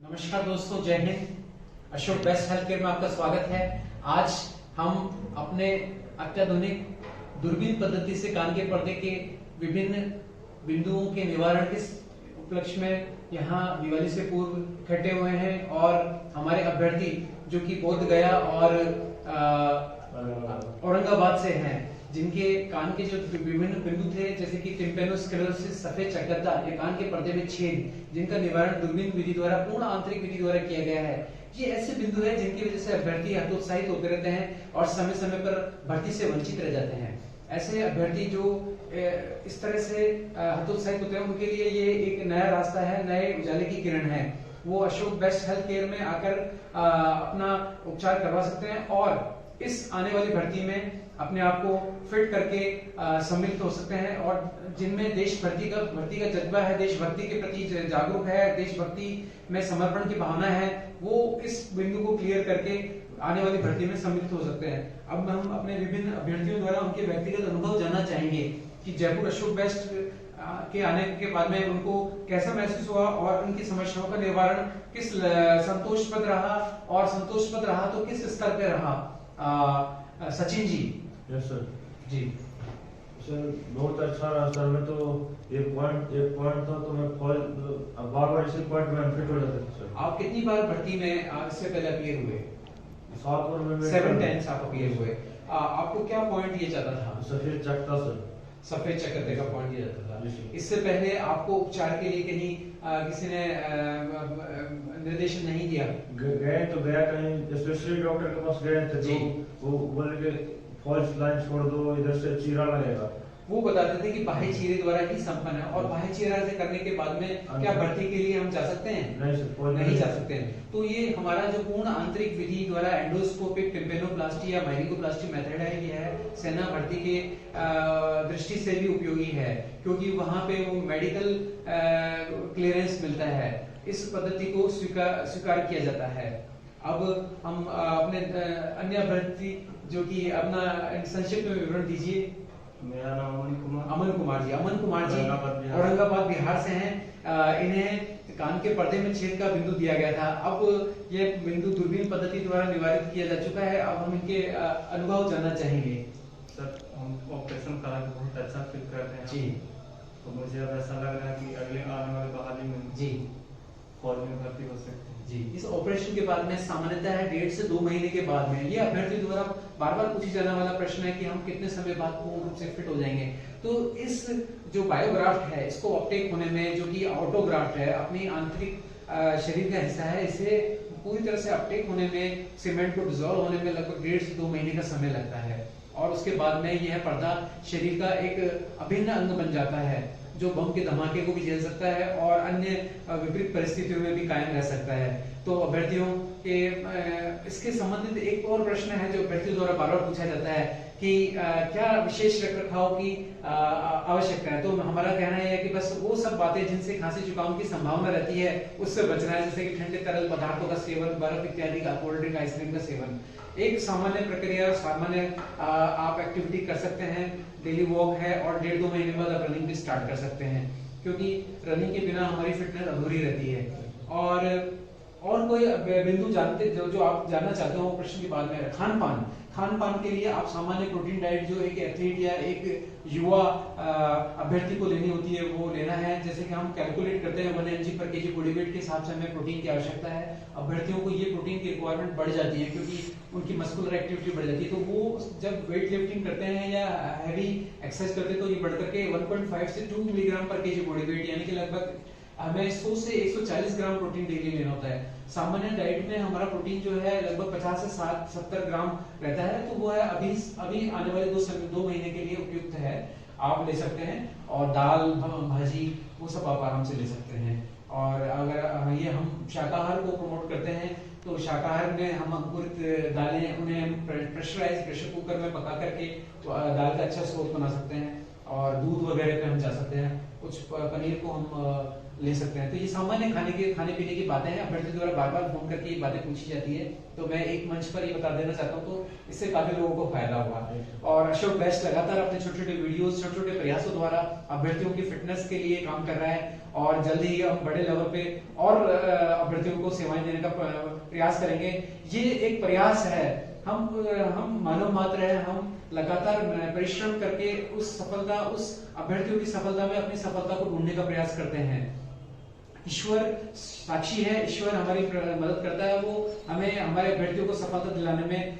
नमस्कार दोस्तों, जय Hind. Ashok best health care में आपका स्वागत है। आज हम अपने अत्याधुनिक दूरबीन पद्धति से कान के पर्दे के विभिन्न बिंदुओं के निवारण के उपलक्ष्य में यहाँ दिवाली से पूर्व इकट्ठे हुए हैं और हमारे अभ्यर्थी जो कि बोध गया और औरंगाबाद से हैं, जिनके कान के जो विभिन्न बिंदु थे जैसे कि टिम्पेनोस्क्लेरोसिस, सफेद चकत्ता या कान के पर्दे में छेद, जिनका निवारण दूरबीन विधि द्वारा, पूर्ण आंतरिक विधि द्वारा किया गया है। ये ऐसे बिंदु है जिनकी वजह से अभ्यर्थी हतोत्साहित होते रहते हैं और समय समय पर भर्ती से वंचित रह जाते हैं। ऐसे अभ्यर्थी जो इस तरह से हतोत्साहित होते हैं, उनके लिए ये एक नया रास्ता है, नए उजाले की किरण है। वो अशोक बेस्ट हेल्थ केयर में आकर अपना उपचार करवा सकते हैं और इस आने वाली भर्ती में अपने आप को फिट करके सम्मिलित हो सकते हैं। और जिनमें भर्ती का जज्बा है, देशभक्ति के प्रति जागरूक है, देशभक्ति में समर्पण की भावना है, वो इस बिंदु को क्लियर करके आने वाली भर्ती में सम्मिलित हो सकते हैं। अब हम अपने विभिन्न अभ्यर्थियों द्वारा उनके व्यक्तिगत अनुभव जानना चाहेंगे कि जयपुर अशोक बेस्ट के आने के बाद में उनको कैसा महसूस हुआ और उनकी समस्याओं का निवारण किस संतोषप्रद रहा, और संतोषप्रद रहा तो किस स्तर पे रहा। सचिन जी। यस सर जी सर, बहुत अच्छा रहा सर। मैं तो एक पॉइंट था तो मैं बार इसी पॉइंट में फिट हो जाता था सर। आप कितनी बार भर्ती में इससे पहले अपीयर हुए? 7 बार में 7 टाइम्स आप अपीयर हुए। आपको क्या पॉइंट ये चाहता था? सफेद चकत्ता सर, सफेद चकत्ते का पॉइंट ये जाता था। जी। इससे पहले आपको उपचार के लिए कहीं किसी ने निर्देशन नहीं दिया? गए तो गया कहीं स्पेशलिस्ट डॉक्टर के पास गए थे, तो वो बोले कि फॉल्स लाइन छोड़ दो, इधर से चीरा लगेगा। वो बताते थे कि बाह्य चीरे द्वारा ही संपन्न है, और बाह्य चीरा से करने के बाद में क्या भर्ती के लिए हम जा सकते हैं? नहीं सर, नहीं जा सकते हैं। तो ये हमारा जो पूर्ण आंतरिक विधि द्वारा एंडोस्कोपिक टिम्पेनोप्लास्टी या माइनिकोप्लास्टी मेथड है, ये है सेना भर्ती के दृष्टि से भी उपयोगी है, क्योंकि वहां पे वो मेडिकल क्लियरेंस मिलता है। इस पद्धति को स्वीकार किया जाता है। अब हम अपने अन्य अभ्यर्थी जो कि अपना संक्षिप्त में विवरण दीजिए। मेरा नाम अमन कुमार जी औरंगाबाद बिहार से हैं। इन्हें कान के पर्दे में छेद का बिंदु दिया गया था। अब ये बिंदु दूरबीन पद्धति द्वारा निवारित किया जा चुका है। अब हम इनके अनुभव जानना चाहेंगे। सर, हम ऑपरेशन करा के बहुत अच्छा फील कर रहे हैं जी। तो मुझे अब ऐसा लग रहा है कि अगले आने वाले बहाली में जी फौज में भर्ती हो सकते हैं। जी। इस ऑपरेशन के बाद में सामान्यतः है 1.5 से 2 महीने के बाद में, ये अभ्यर्थी द्वारा बार बार पूछी जाने वाला प्रश्न है कि हम कितने समय बाद पूर्ण रूप से फिट हो जाएंगे। तो इस जो बायोग्राफ्ट है, इसको अपटेक होने में, जो कि ऑटोग्राफ्ट है, अपनी आंतरिक शरीर का हिस्सा है, इसे पूरी तरह से अपटेक होने में, सीमेंट को डिजोल्व होने में लगभग 1.5 से 2 महीने का समय लगता है। और उसके बाद में यह पर्दा शरीर का एक अभिन्न अंग बन जाता है, जो बम के धमाके को भी झेल सकता है और अन्य विपरीत परिस्थितियों में भी कायम रह सकता है। तो अभ्यर्थियों के इसके संबंधित एक और प्रश्न है जो अभ्यर्थियों द्वारा बार बार पूछा जाता है कि क्या विशेष रखरखाव की आवश्यकता है। तो हमारा कहना है कि बस वो सब बातें जिनसे खांसी जुकाम की संभावना रहती है उससे बचना है, जैसे कि ठंडे तरल पदार्थों का सेवन, बर्फ इत्यादि का, कोल्ड ड्रिंक, आइसक्रीम का सेवन। एक सामान्य प्रक्रिया, सामान्य आप एक्टिविटी कर सकते हैं, डेली वॉक है, और 1.5-2 महीने बाद आप रनिंग भी स्टार्ट कर सकते हैं, क्योंकि रनिंग के बिना हमारी फिटनेस अधूरी रहती है। और कोई बिंदु जानते जो आप जानना चाहते हो प्रश्न के बाद में? खान पान के लिए आप सामान्य प्रोटीन डाइट जो एक एथलीट या एक युवा अभ्यर्थी को लेनी होती है वो लेना है। जैसे कि हम कैलकुलेट करते हैं 1 mg पर kg बॉडी वेट के हिसाब से हमें प्रोटीन की आवश्यकता है। अभ्यर्थियों को ये प्रोटीन की रिक्वायरमेंट बढ़ जाती है क्योंकि उनकी मस्कुलर एक्टिविटी बढ़ जाती है। तो वो जब वेट लिफ्टिंग करते हैं या हैवी एक्सरसाइज करते हैं तो ये बढ़कर के 1.5 से 2 मिलीग्राम पर kg बॉडी वेट, यानी कि लगभग हमें 100 से 140 ग्राम प्रोटीन डेली लेना होता है। सामान्य डाइट में हमारा प्रोटीन जो है लगभग 50 से 70 ग्राम रहता है, तो वो है अभी आने वाले 2 महीने के लिए उपयुक्त है, आप ले सकते हैं। और दाल भाजी वो सब आप आराम से ले सकते हैं। और अगर ये हम शाकाहार को प्रमोट करते हैं तो शाकाहार में हम अंकुरित दालें, उन्हें प्रेशराइज प्रेशर कुकर में पका करके दाल का अच्छा स्रोत बना सकते हैं, और दूध वगैरह पे हम जा सकते हैं। कुछ पनीर को हम ले सकते हैं। तो ये सामान्य खाने पीने की बातें हैं, अभ्यर्थी द्वारा बार बार फोन करके ये बातें पूछी जाती है, तो मैं एक मंच पर ये बता देना चाहता हूँ, तो इससे काफी लोगों को फायदा हुआ। और अशोक बेस्ट लगातार अपने छोटे छोटे वीडियोस, छोटे छोटे प्रयासों द्वारा अभ्यर्थियों की फिटनेस के लिए काम कर रहा है, और जल्दी ही हम बड़े लेवल पे और अभ्यर्थियों को सेवाएं देने का प्रयास करेंगे। ये एक प्रयास है, हम मानव मात्र है, हम लगातार परिश्रम करके उस अभ्यर्थियों की सफलता में अपनी सफलता को ढूंढने का प्रयास करते हैं। ईश्वर साक्षी है, ईश्वर हमारी मदद करता है, वो हमें हमारे अभ्यर्थियों को सफलता दिलाने में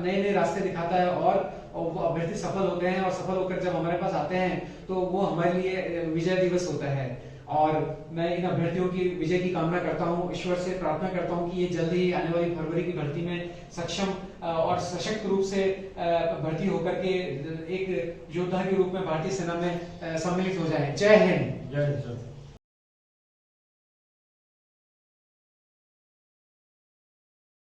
नए नए रास्ते दिखाता है, और वो अभ्यर्थी सफल होते हैं, और सफल होकर जब हमारे पास आते हैं तो वो हमारे लिए विजय दिवस होता है। और मैं इन अभ्यर्थियों की विजय की कामना करता हूँ, ईश्वर से प्रार्थना करता हूँ कि ये जल्दी ही आने वाली फरवरी की भर्ती में सक्षम और सशक्त रूप से भर्ती होकर के एक योद्धा के रूप में भारतीय सेना में सम्मिलित हो जाए। जय हिंद। जय हिंद सर।